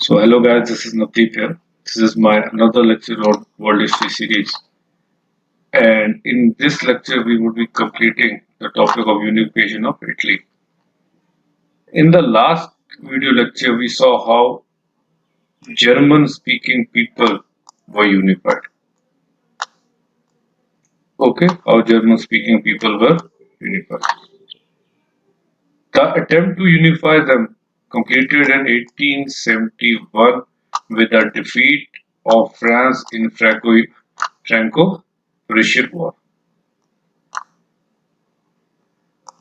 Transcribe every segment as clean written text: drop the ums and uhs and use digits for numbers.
So hello guys, this is Navdeep here. This is my another lecture on World History series. And in this lecture, we would be completing the topic of unification of Italy. In the last video lecture, we saw how German-speaking people were unified. Okay, how German-speaking people were unified. The attempt to unify them completed in 1871 with the defeat of France in Franco-Prussian War.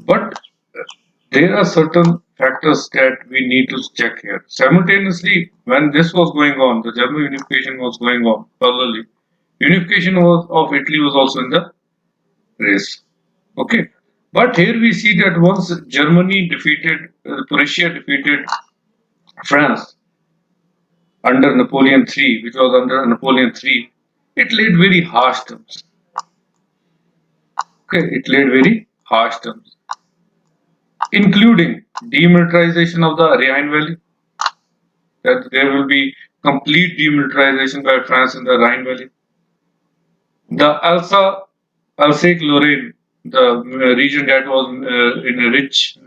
But there are certain factors that we need to check here. Simultaneously, when this was going on, the German unification was going on parallelly. Unification of Italy was also in the race. Okay, but here we see that once Germany defeated, Prussia defeated France under Napoleon III, which was under Napoleon III, it laid very harsh terms. Okay, it laid very harsh terms, including demilitarization of the Rhine Valley, that there will be complete demilitarization by France in the Rhine Valley. The Alsace-Lorraine, the region that was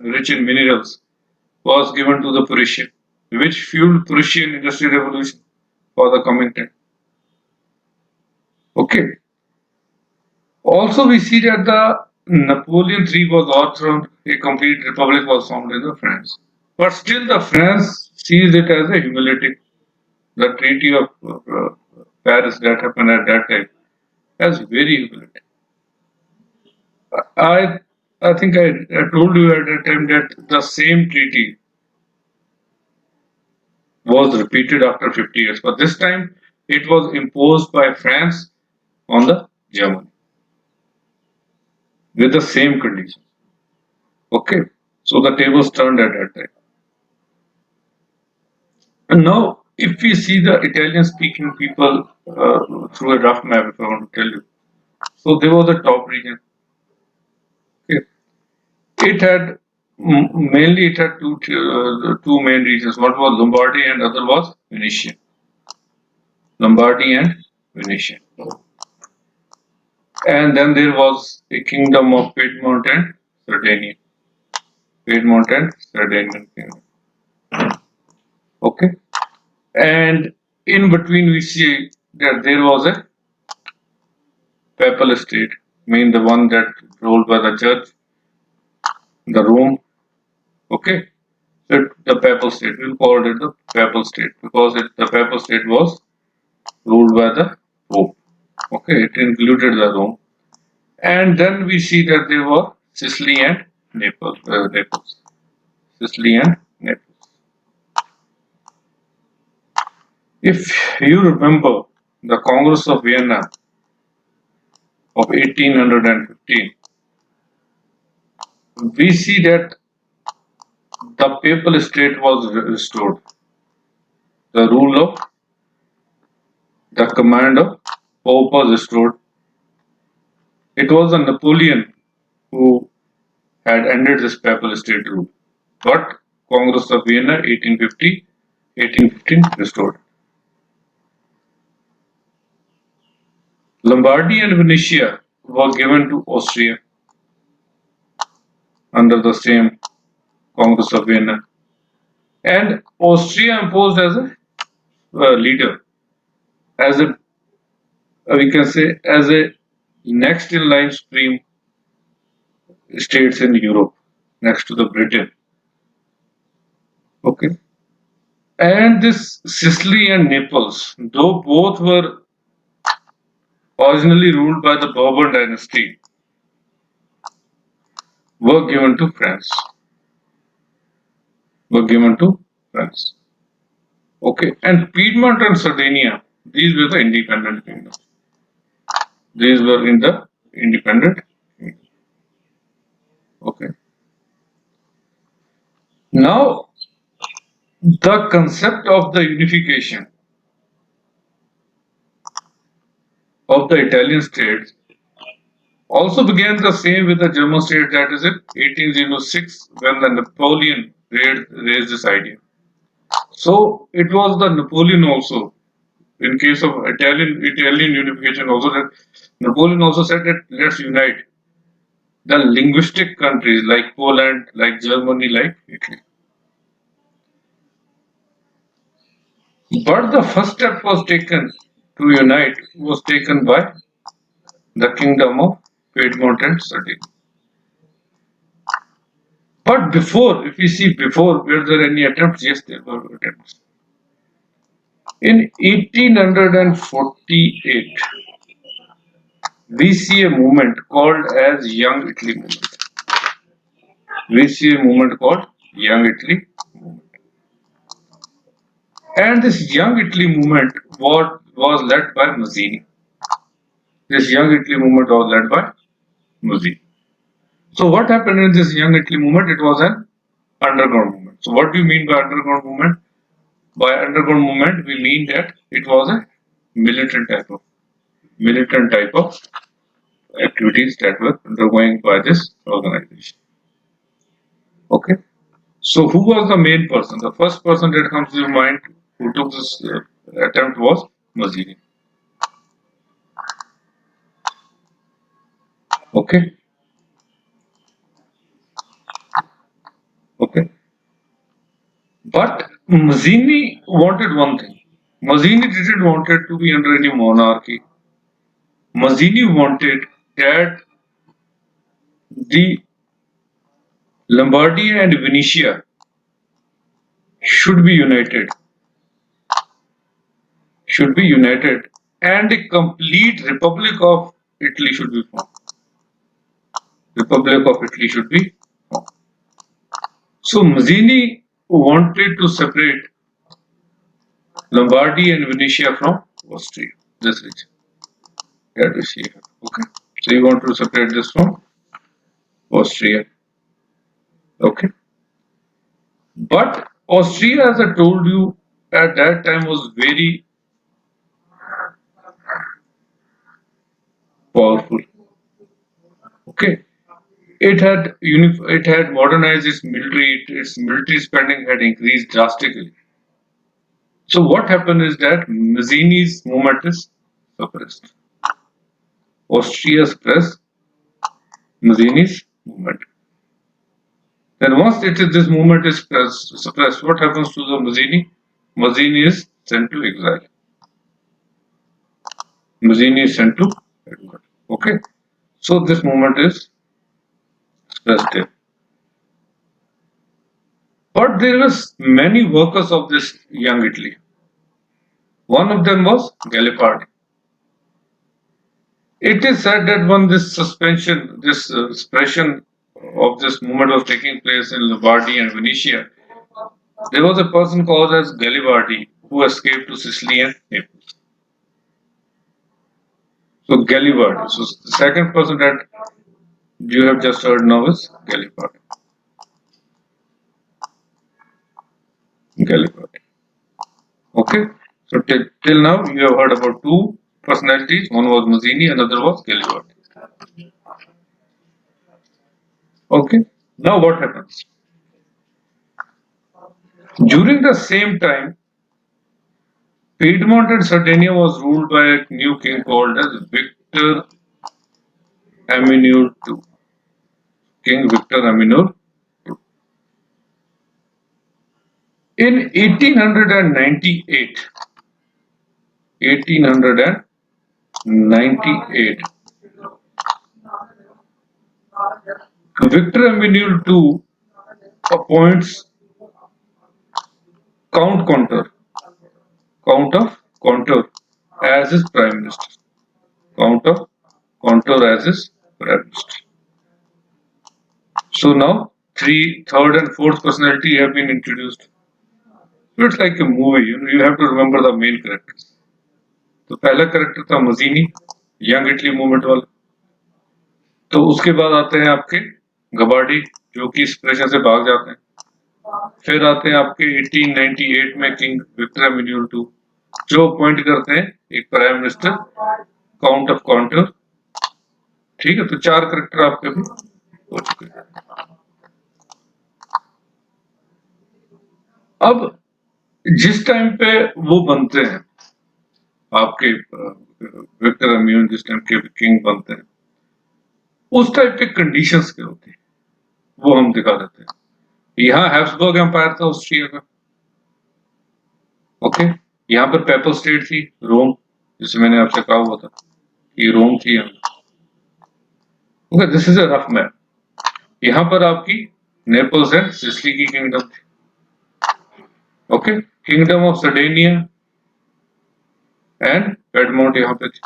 rich in minerals, was given to the Prussian, which fueled Prussian Industrial Revolution for the coming time. Okay. Also, we see that the Napoleon III was overthrown, a complete republic was formed in the France. But still, the France sees it as a humiliating. The Treaty of Paris that happened at that time as very humiliating. I I think I told you at that time that the same treaty was repeated after 50 years, but this time it was imposed by France on the Germany with the same conditions. Okay, so the tables turned at that time. And now, if we see the Italian-speaking people through a rough map, if I want to tell you, so they were the top region. Okay. It had mainly it had two main regions. One was Lombardy and other was Venetia. Lombardy and Venetia. And then there was a kingdom of Piedmont and Sardinia. Piedmont and Sardinian kingdom. Okay. And in between we see that there was a papal state, mean the one that ruled by the church, the Rome. Okay. So the papal state. We'll call it the papal state because the papal state was ruled by the Pope. Okay, it included the Rome. And then we see that there were Sicily and Naples. Sicily and Naples. If you remember the Congress of Vienna of 1815, we see that the papal state was restored. The rule of the command of Pope was restored. It was a Napoleon who had ended this papal state rule. But Congress of Vienna 1815 restored. Lombardy and Venetia were given to Austria under the same Congress of Vienna. And Austria imposed as a leader, as a we can say as a next in line supreme states in Europe, next to the Britain. Okay. And this Sicily and Naples, though both were originally ruled by the Bourbon dynasty, were given to France. Were given to France. Okay. And Piedmont and Sardinia, these were the independent kingdoms. These were in the independent kingdom. Okay. Now, the concept of the unification of the Italian states also began the same with the German state, that is in 1806 when the Napoleon raised this idea. So it was the Napoleon also. In case of Italian unification, also that Napoleon also said that let's unite the linguistic countries like Poland, like Germany, like Italy. But the first step was taken by the kingdom of Piedmont and Sardinia. But before, if we see before, were there any attempts? Yes, there were attempts. In 1848, we see a movement called as Young Italy movement. We see a movement called Young Italy movement. And this Young Italy movement was led by Mazzini. This Young Italy movement was led by Mazzini. So what happened in this Young Italy movement? It was an underground movement. So what do you mean by underground movement? By underground movement, we mean that it was a militant type of militant type of activities that were undergoing by this organization. Okay. So who was the main person? The first person that comes to your mind who took this attempt was Mazzini. Okay. Okay. But Mazzini wanted one thing. Mazzini didn't want it to be under any monarchy. Mazzini wanted that the Lombardy and Venetia should be united, and a complete Republic of Italy should be formed. Republic of Italy should be formed. So Mazzini wanted to separate Lombardy and Venetia from Austria, this region that we see here. Okay. So you want to separate this from Austria. Okay. But Austria, as I told you, at that time was very powerful. Okay. It had modernized its military. Its military spending had increased drastically. So what happened is that Mazzini's movement is suppressed. Austria suppressed Mazzini's movement. Then once this movement is suppressed, what happens to the Mazzini? Mazzini is sent to exile. Mazzini is sent to exile. Okay. So this movement is suppressed there. But there was many workers of this young Italy. One of them was Gallipoli. It is said that when this suppression of this movement was taking place in Lombardy and Venetia, there was a person called as Garibaldi who escaped to Sicily and Naples. So Garibaldi. So the second person that you have just heard now is Garibaldi. Garibaldi. Okay. So till now you have heard about two personalities. One was Mazzini, another was Garibaldi. Okay. Now what happens? During the same time, Piedmont and Sardinia was ruled by a new king called as Victor Emmanuel II. King Victor Emmanuel II. In 1898, Victor Emmanuel II appoints Count Contour, Count of Contour, as his prime minister. Count of Contour as his prime minister. So now third and fourth personality have been introduced. So it's like a movie, you have to remember the main characters. तो पहला character था मजीनी, young Italy movement वाला. तो उसके बाद आते हैं आपके गबार्डी जो कि इस प्रेशर से भाग जाते हैं. फिर आते हैं आपके 1898 में किंग विक्टर एमेन्यूल II जो अपॉइंट करते हैं एक प्राइम मिनिस्टर काउंट ऑफ कॉन्टर. ठीक है, तो चार करेक्टर आपके भी हो चुके हैं. अब जिस टाइम पे वो बनते हैं आपके विक्टर एम्यून, जिस टाइम के किंग बनते हैं, उस टाइप के कंडीशंस के होते हैं, वो हम दिखा देते हैं। यहाँ हैब्सबर्ग एम्पायर था ऑस्ट्रिया का, ओके। यहाँ पर पेपल स्टेट थी रोम, जिसे मैंने आपसे कहा हुआ था कि रोम थी यहाँ। Okay, this is a rough map. यहाँ पर आपकी नेपल्स एंड सिसिली की किंगडम थी, okay. Kingdom of सर्डेनिया and Piedmont यहाँ पे थी।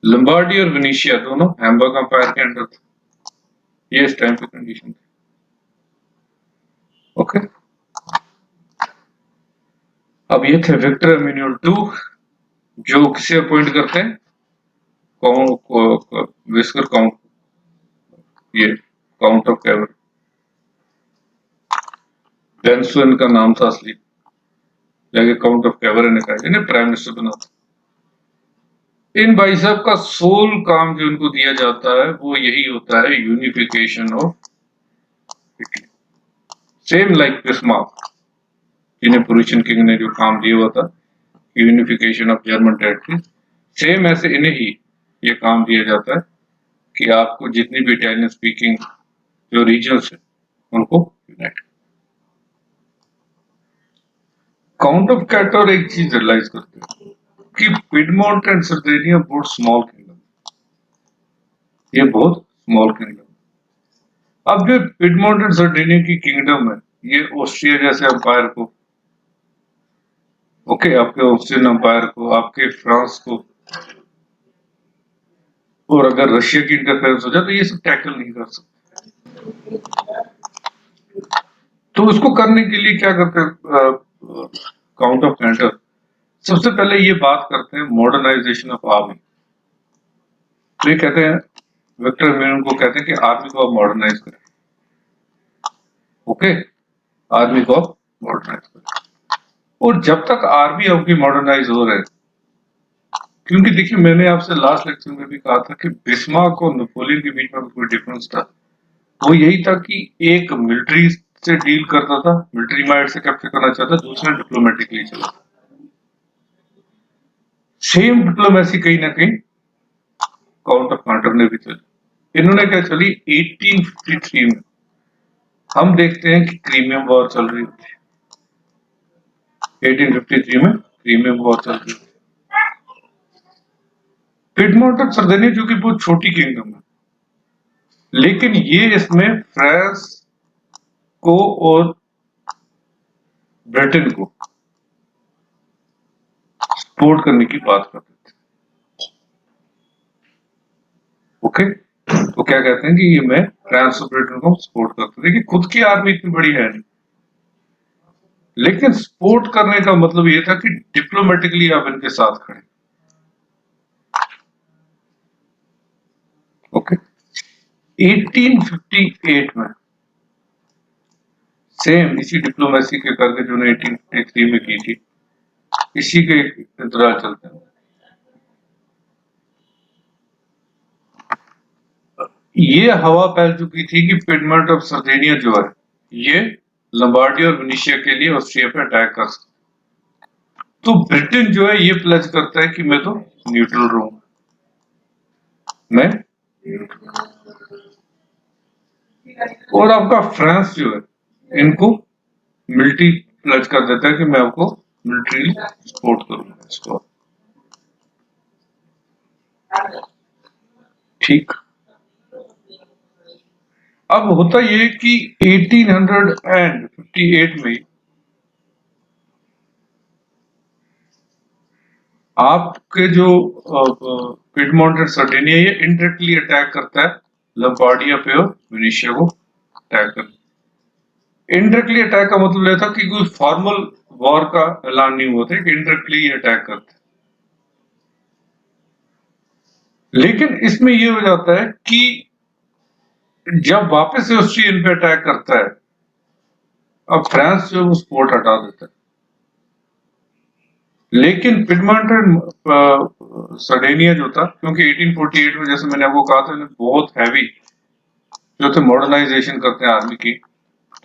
लंबार्डी और वेनेशिया दोनों हैम्बर्ग एम्पायर के अंडर थे। ये इस टाइम पे कंडीशन थी, ओके। अब ये थे विक्टर एम्यूनुअल टू, जो किसे अपॉइंट करते हैं, विस्कर काउंट, ये काउंट ऑफ कैवर। बेंसो इनका नाम था असली, जाके काउंट ऑफ कैवर ने कहा, इन्हें प्राइम मिनिस्टर बना था। इन भाई साहब का सोल काम जो इनको दिया जाता है वो यही होता है, unification of Italy. Same like Bismarck, जिन्हें पुरुषन किंग ने जो काम दिया हुआ था, unification of German territory, same ऐसे इन्हें ही ये काम दिया जाता है कि आपको जितनी भी इटालियन स्पीकिंग जो रीजन्स है उनको यूनाइट। काउंट ऑफ कैटर एक चीज रियलाइज करते हैं कि पिडमोंट एंड सर्देनिया बहुत स्मॉल किंगडम, ये बहुत स्मॉल किंगडम। अब जो पिडमोंट एंड सर्देनिया की किंगडम है, ये ऑस्ट्रिया जैसे एम्पायर को, ओके, आपके ऑस्ट्रियन एम्पायर को, आपके फ्रांस को, और अगर रशिया की इंटरफेरेंस हो जाए तो ये सब टैकल नहीं कर सकते। तो उसको करने के लिए क्या करते हैं काउंट ऑफ कैंटर? सबसे पहले ये बात करते हैं मॉडर्नाइजेशन ऑफ आर्मी। तो ये कहते हैं, विक्टर एम्यूनुअल को कहते हैं कि आर्मी को आप मॉडर्नाइज करें, ओके, आर्मी को आप मॉडर्नाइज करें। और जब तक आर्मी आपकी मॉडर्नाइज हो रहे, क्योंकि देखिए मैंने आपसे लास्ट लेक्चर में भी कहा था कि बिस्मार्क और नेपोलियन के बीच में कोई डिफरेंस था, वो यही था कि एक मिलिट्री से डील करता था, मिलिट्री माइंड से कैप्चर करना चाहता, दूसरा डिप्लोमेटिकली चला। सेम डिप्लोमेसी कहीं ना कहीं काउंट ऑफ कैंटर ने भी चली। इन्होंने क्या चली, 1853 में हम देखते हैं कि क्रीमियम वॉर चल रही थी। 1853 में क्रीमियम वॉर चल रही थी। पिडमोंट और सर्देनिया जो कि बहुत छोटी किंगडम है, लेकिन ये इसमें फ्रांस को और ब्रिटेन को सपोर्ट करने की बात करते थे, ओके। तो क्या कहते हैं कि ये मैं फ्रांस और ब्रिटेन को सपोर्ट करते थे, कि खुद की आर्मी इतनी बड़ी है नहीं, लेकिन सपोर्ट करने का मतलब ये था कि डिप्लोमेटिकली आप इनके साथ खड़े, ओके। 1858 में सेम इसी डिप्लोमेसी के करके जो 1853 में की थी, इसी के इंतजार चलते हैं। ये हवा फैल चुकी थी कि पिडमोंट ऑफ सर्देनिया जो है, ये लंबार्डी और वेनेशिया के लिए ऑस्ट्रिया पे अटैक कर सकता। तो ब्रिटेन जो है ये प्लेज करता है कि मैं तो न्यूट्रल रहूंगा, मैं। और आपका फ्रांस जो है इनको मिलिट्री प्लेज कर देता है कि मैं आपको मिलिट्री सपोर्ट करूंगा इसको, ठीक। अब होता ये कि 1858 में आपके जो पिडमोंट एंड सर्देनिया, ये इनडायरेक्टली अटैक करता है लंबार्डिया पे और वेनेशिया को अटैक करता है। इनडायरेक्टली अटैक का मतलब यह था कि कोई फॉर्मल वॉर का ऐलान नहीं हुआ था, कि इनडायरेक्टली ये अटैक करते। लेकिन इसमें ये हो जाता है कि जब वापस से ऑस्ट्रिया इन पे अटैक करता है, अब फ्रांस जो है वो सपोर्ट हटा देता है, लेकिन पिडमोंट एंड सर्डेनिया जो था, क्योंकि 1848 में जैसे मैंने आपको कहा था बहुत हैवी जो थे मॉडर्नाइजेशन करते हैं आर्मी की,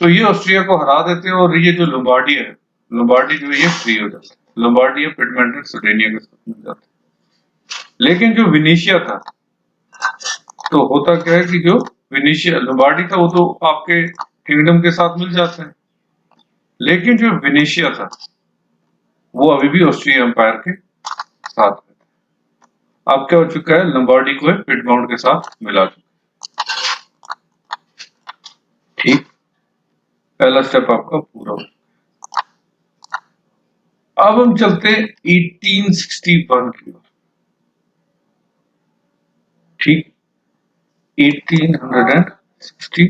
तो ये ऑस्ट्रिया को हरा देते हैं। और ये जो लंबार्डिया है, लोम्बार्डी जो है ये फ्री हो जाता है, लोम्बार्डी या पिडमोंट एंड सर्डिनिया के साथ मिल जाता है। लेकिन जो विनीशिया था, तो होता क्या है कि जो विनीशिया लोम्बार्डी था वो तो आपके किंगडम के साथ मिल जाता है, लेकिन जो विनीशिया था वो अभी भी ऑस्ट्रिया एम्पायर के साथ है। अब क्या हो चुका है, लोम्बार्डी को पिडमोंट के साथ मिला चुका है। ठीक, पहला स्टेप आपका पूरा हो। अब हम चलते हैं 1861 की ओर। ठीक, 1861 की।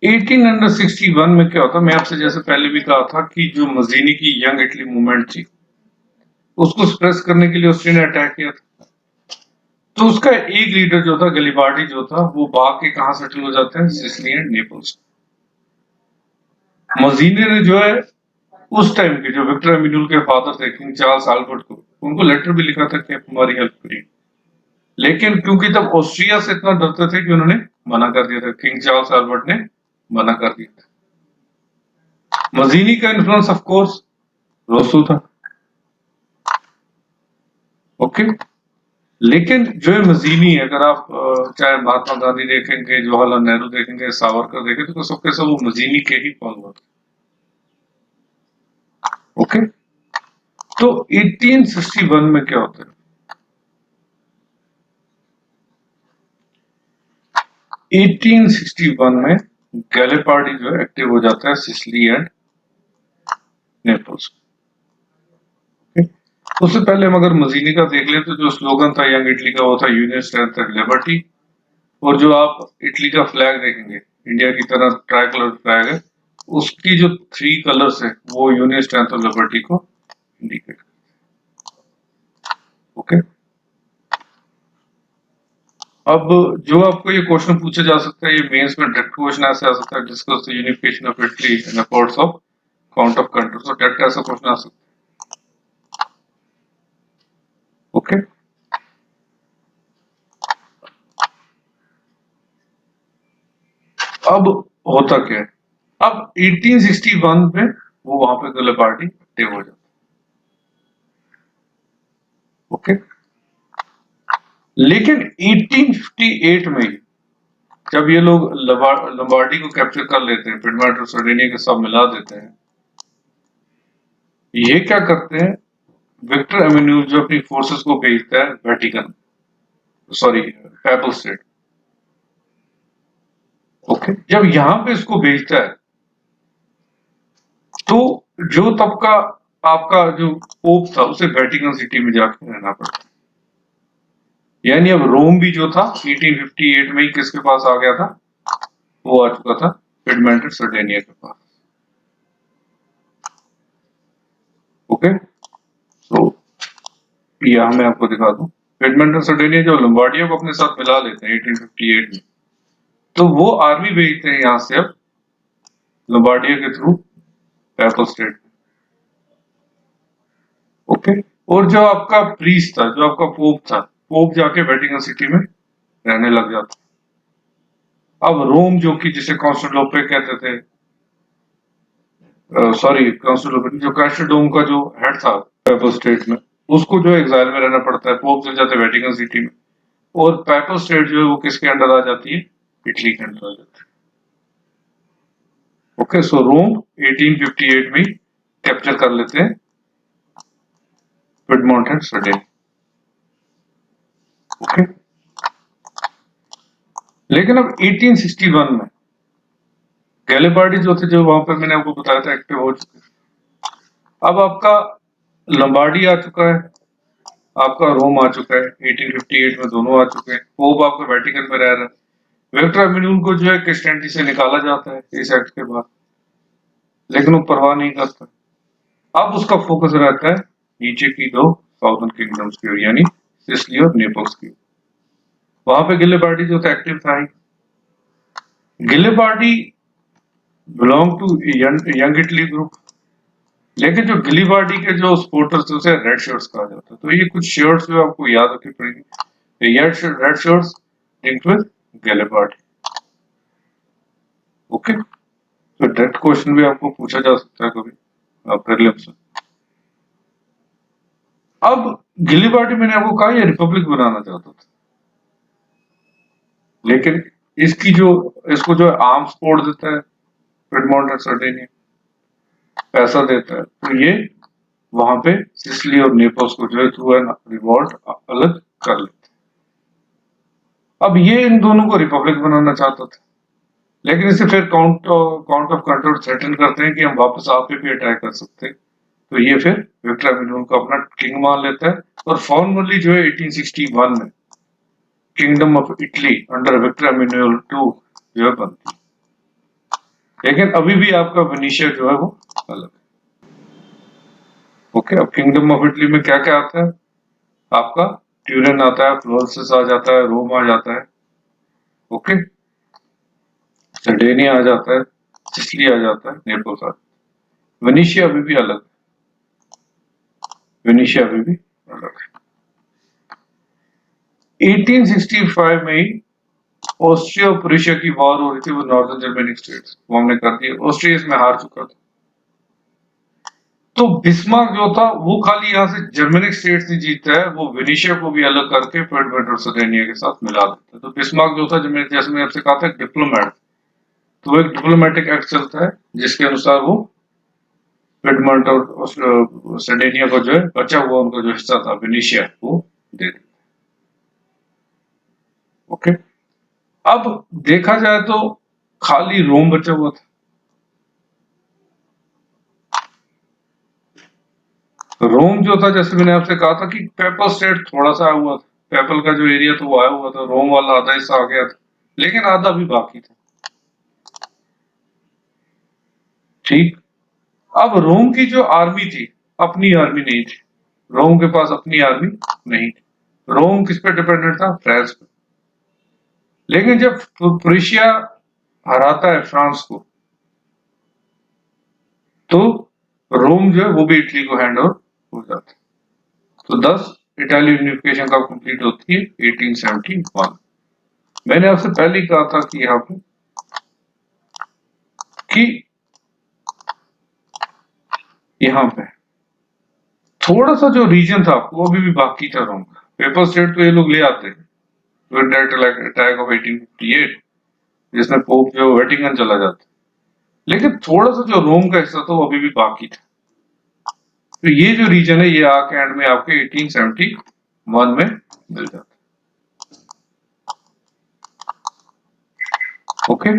1861 में क्या होता, मैं आपसे जैसे पहले भी कहा था कि जो मजीनी की यंग इटली मूवमेंट थी उसको सप्रेस करने के लिए ऑस्ट्रिया ने अटैक किया था। तो उसका एक लीडर जो था गलिबार्डी जो था वो भाग के कहां सेटल हो जाते हैं, सिसिली एंड नेपल्स। मजीनी ने जो है उस टाइम के जो विक्टर एमिन्यूल के फादर थे किंग चार्ल्स आल्बर्ट को, उनको लेटर भी लिखा था कि आप हमारी हेल्प करिए, लेकिन क्योंकि तब ऑस्ट्रिया से इतना डरते थे कि उन्होंने मना कर दिया था, किंग चार्ल्स आल्बर्ट ने मना कर दिया था। मजीनी का इन्फ्लुएंस ऑफ कोर्स रोसू था, ओके। लेकिन जो है मजीनी, अगर आप चाहे महात्मा गांधी देखेंगे, जवाहरलाल नेहरू देखेंगे, सावरकर देखेंगे, तो सबके सब वो मजीनी के ही फॉलोअर, ओके। तो 1861 में क्या होता है, 1861 में गैलिपार्डी जो है एक्टिव हो जाता है सिसिली एंड नेपल्स। उससे पहले हम अगर मजीनी का देख लें तो जो स्लोगन था यंग इटली का वो था यूनियन स्ट्रेंथ एंड लिबर्टी। और जो आप इटली का फ्लैग देखेंगे, इंडिया की तरह ट्राई कलर फ्लैग है, उसकी जो 3 कलर्स है वो यूनियन स्ट्रेंथ और लिबर्टी को इंडिकेट, ओके। अब जो आपको ये क्वेश्चन पूछा जा सकता है, ये मेंस में डायरेक्ट क्वेश्चन ऐसे आ सकता है, discuss the unification of Italy in accords of count of countries, तो डायरेक्ट ऐसा क्वेश्चन आ सकता है, ओके। अब होता क्या है, अब 1861 में वो वहां पे गले पार्टी एक्टिव हो जाती है, ओके। लेकिन 1858 में जब ये लोग लंबार्डी को कैप्चर कर लेते हैं, पिडमोंट और सर्डिनिया के साथ मिला देते हैं, ये क्या करते हैं, विक्टर एमिन्यूल जो अपनी फोर्सेस को भेजता है Vatican, sorry PayPal state, okay. जब यहां पे इसको भेजता है तो जो तब का आपका जो पोप था उसे वेटिकन सिटी में जाकर रहना पड़ता, यानी अब रोम भी जो था 1858 में ही किसके पास आ गया था, वो आ चुका था पिडमोंट और सर्डिनिया के पास, ओके। तो यहां मैं आपको दिखा दूं, पिडमोंट और सर्डिनिया जो लंबार्डिया को अपने साथ मिला लेते हैं 1858 में, तो वो आर्मी भेजते हैं यहां से अब लंबार्डिया के थ्रू पैपल स्टेट, ओके। और जो आपका प्रीस्ट था, जो आपका पोप था, पोप जाके वेटिकन सिटी में रहने लग जाता। अब रोम जो कि जिसे कॉन्स्टेंटिनोपल कहते थे, सॉरी कॉन्स्टेंटिनोपल, जो कैस्टरडोम का जो हेड था पैपल स्टेट में, उसको जो एग्जाइल में रहना पड़ता है, पोप चल जाते वेटिकन सिटी में, और पैपल स्टेट जो है वो किसके अंडर आ जाती है, इटली के अंडर आ जाती है, ओके। सो रोम 1858 में कैप्चर कर लेते हैं पिडमोंट एंड सर्डिनिया, ओके। लेकिन अब 1861 में गैलिबार्डी जो थे, जो वहां पर मैंने आपको बताया था एक्टिव हो चुके, अब आपका लंबार्डी आ चुका है, आपका रोम आ चुका है, 1858 में दोनों आ चुके हैं, पोप आपका वेटिकन में रह रहा है, विक्टर एमिन्यूल को जो है क्रिश्चियनिटी से निकाला जाता है इस एक्ट के बाद, लेकिन वो परवाह नहीं करता। अब उसका फोकस रहता है नीचे की दो साउथर्न किंगडम्स की ओर, यानी सिसिली और नेपल्स की। वहां पे गिलिबार्डी जो था एक्टिव था ही। Garibaldi belong to young Italy group, लेकिन जो गिलिबार्डी के जो सपोर्टर्स थे उसे रेड शर्ट्स कहा जाता है। तो ये कुछ शर्ट्स जो आपको याद रखनी पड़ेगी, red shirts linked with Garibaldi, okay, तो डायरेक्ट क्वेश्चन भी आपको पूछा जा सकता है कभी प्रीलिम्स में। अब गिली पार्टी मैंने आपको कहा ये रिपब्लिक बनाना चाहता था, लेकिन इसको जो आर्म सपोर्ट देता है पिडमोंट एंड सर्डिनिया, पैसा देता है, तो ये वहां पे सिसिली और नेपल्स को जो है थ्रू एन रिवॉल्ट अलग कर लेते। अब ये इन दोनों को रिपब्लिक बनाना चाहता था, लेकिन इसे फिर काउंट ऑफ कंट्रोल थ्रेटन करते हैं कि हम वापस आप पे भी अटैक कर सकते हैं, तो ये फिर विक्टर एमेनुअल को अपना किंग मान लेता है और फॉर्मली जो है 1861 में kingdom of Italy under Victor Emmanuel II जो है बनती है। लेकिन अभी भी आपका वेनिशिया जो है वो अलग है। ओके, अब किंगडम ऑफ इटली में क्या क्या आता है आपका? ट्यूरिन आता है, फ्लोरेंस आ जाता है, रोम आ जाता है, ओके, सर्डेनिया आ जाता है, सिसिली आ जाता है, नेपल्स आ जाता है। वेनिशिया अभी भी अलग है, वेनिशिया अभी भी अलग है। 1865 में ही ऑस्ट्रिया और प्रूशिया की वॉर हो रही थी वो नॉर्दर्न जर्मेनिक स्टेट्स, वो हमने कर दिया, ऑस्ट्रिया इसमें हार चुका था। तो बिस्मार्क जो था वो खाली यहाँ से जर्मेनिक स्टेट्स नहीं जीतता है, वो वेनिशिया को भी अलग करके फर्डिनेंड और सर्डेनिया के साथ मिला देता है। तो बिस्मार्क जो था, जैसे मैंने आपसे कहा था, डिप्लोमेट, तो वो एक डिप्लोमेटिक एक्ट चलता है जिसके अनुसार वो पिडमोंट और सर्डेनिया को जो है बचा हुआ उनका जो हिस्सा था वेनिशिया वो दे देता है। ओके, अब देखा जाए तो खाली रोम बचा हुआ था। रोम जो था, जैसे मैंने आपसे कहा था कि पेपल स्टेट थोड़ा सा आया हुआ था, पेपल का जो एरिया था वो आया हुआ था, रोम वाला आधा हिस्सा आ गया था, लेकिन आधा भी बाकी था। ठीक, अब रोम की जो आर्मी थी, अपनी आर्मी नहीं थी, रोम के पास अपनी आर्मी नहीं थी। रोम किस पे डिपेंडेंट था? फ्रांस पे। लेकिन जब प्रूशिया हराता है फ्रांस को, तो रोम जो है वो भी इटली को हैंड ओवर हो जाता है। तो 10 इटालियन यूनिफिकेशन कब कंप्लीट होती है? 1871। मैंने आपसे पहले ही कहा था कि यहाँ पे कि यहाँ पे थोड़ा सा जो रीजन था वो अभी भी बाकी था रोम का। पेपर स्टेट तो ये लोग ले आते हैं, अटैक ऑफ 1858 जिसमें पोप जो वेटिकन चला जाता, लेकिन थोड़ा सा जो रोम का हिस्सा था वो अभी भी बाकी था। तो ये जो रीजन है ये आके एंड में आपके 1871 में मिल जाता। ओके,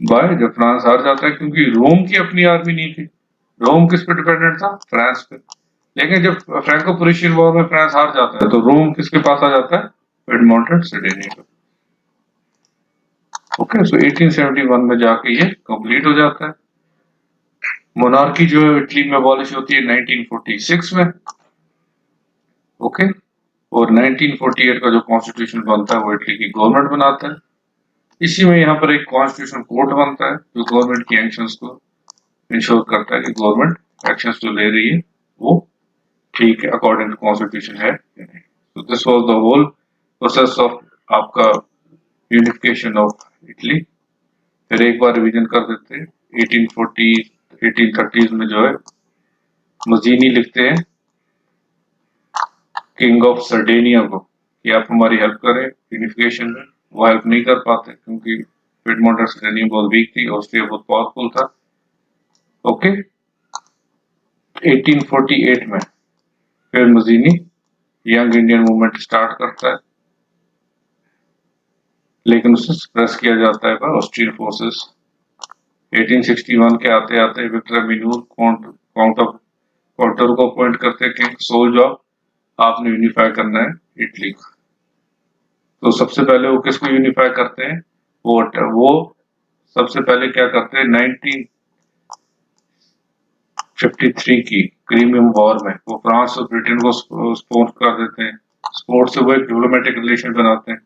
बाय जब फ्रांस हार जाता है, क्योंकि रोम की अपनी आर्मी नहीं थी, रोम किस पे डिपेंडेंट था? फ्रांस पे। लेकिन जब फ्रैंको प्रूशियन वॉर में फ्रांस हार जाता है तो रोम किसके पास आ जाता है? पिडमोंट एंड सर्डिनिया पे। ओके, सो 1871 में जाके ये कंप्लीट हो जाता है। मोनार्की जो है इटली में अबॉलिश होती है 1946 में। ओके, और 1948 का जो कॉन्स्टिट्यूशन बनता है वो इटली की गवर्नमेंट बनाता है। इसी में यहाँ पर एक कॉन्स्टिट्यूशन कोर्ट बनता है जो गवर्नमेंट की एक्शंस को इंश्योर करता है कि गवर्नमेंट एक्शंस जो ले रही है वो ठीक है, अकॉर्डिंग टू कॉन्स्टिट्यूशन है या नहीं। तो this was the whole process of आपका यूनिफिकेशन ऑफ इटली। फिर एक बार रिवीजन कर देते हैं। 1840 1830 में जो है मजीनी लिखते हैं किंग ऑफ सर्डेनिया को कि आप हमारी हेल्प करें यूनिफिकेशन में। वो हेल्प नहीं कर पाते क्योंकि पिडमोंट और सर्डेनिया बहुत वीक थी, ऑस्ट्रिया बहुत पावरफुल था। ओके, 1848 में फिर मजीनी यंग इंडियन मूवमेंट स्टार्ट करता है, लेकिन उसे सप्रेस किया जाता है बाय ऑस्ट्रियन फोर्सेस। 1861 के आते आते विक्टर एमेनुअल काउंट ऑफ कॉन्टर को अपॉइंट करते हैं किंग सोल जॉब, आपने यूनिफाई करना है इटली को। तो सबसे पहले वो किसको यूनिफाई करते हैं? वो सबसे पहले क्या करते हैं? 1953 की क्रीमियम वॉर में वो फ्रांस और ब्रिटेन को सपोर्ट कर देते हैं। सपोर्ट से वो एक डिप्लोमेटिक रिलेशन बनाते हैं।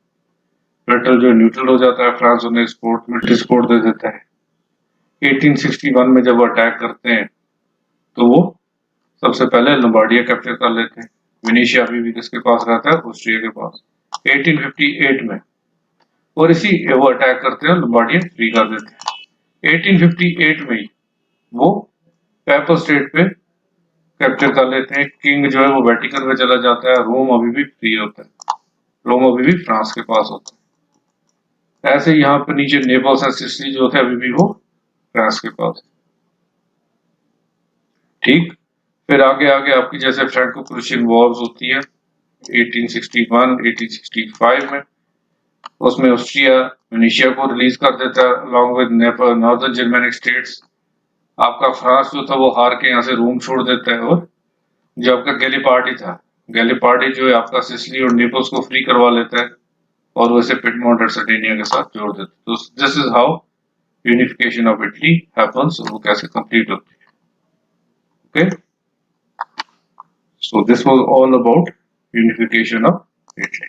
ब्रिटेन जो न्यूट्रल हो जाता है, फ्रांस उन्हें सपोर्ट मिलिट्री सपोर्ट दे देता है। 1861 में जब वो अटैक करते हैं तो वो सबसे पहले लंबार्डिया कैप्चर कर लेते हैं। वेनिशिया अभी भी किसके पास रहता है? ऑस्ट्रिया के पास। 1858 में और इसी वो अटैक करते हैं, लंबार्डियन फ्री कर देते हैं। 1858 में ही वो पेपर स्टेट पे कैप्चर कर लेते हैं। किंग जो है वो वेटिकन में चला जाता है, रोम अभी भी फ्री होता है, रोम अभी भी फ्रांस के पास होता है। ऐसे यहाँ पे नीचे नेपल्स एंड सिसिली जो थे अभी भी वो फ्रांस के पास। ठीक, फिर आगे आगे आपकी जैसे फ्रैंको प्रूशियन वॉर्स होती है 1861 1865 में, उसमें ऑस्ट्रिया म्यूनिशिया को रिलीज कर देता है along with northern Germanic states. आपका फ्रांस जो था वो हार के यहाँ से रोम छोड़ देता है, और जो आपका गैलीपार्डी था, गैलीपार्डी जो है आपका सिसिली और नेपल्स को फ्री करवा लेता है और वैसे पिडमोंट और सर्डिनिया के साथ जोड़ देता है। तो this is how unification of Italy happens, और वो कैसे कंप्लीट होती है। Okay, so this was all about unification of Italy.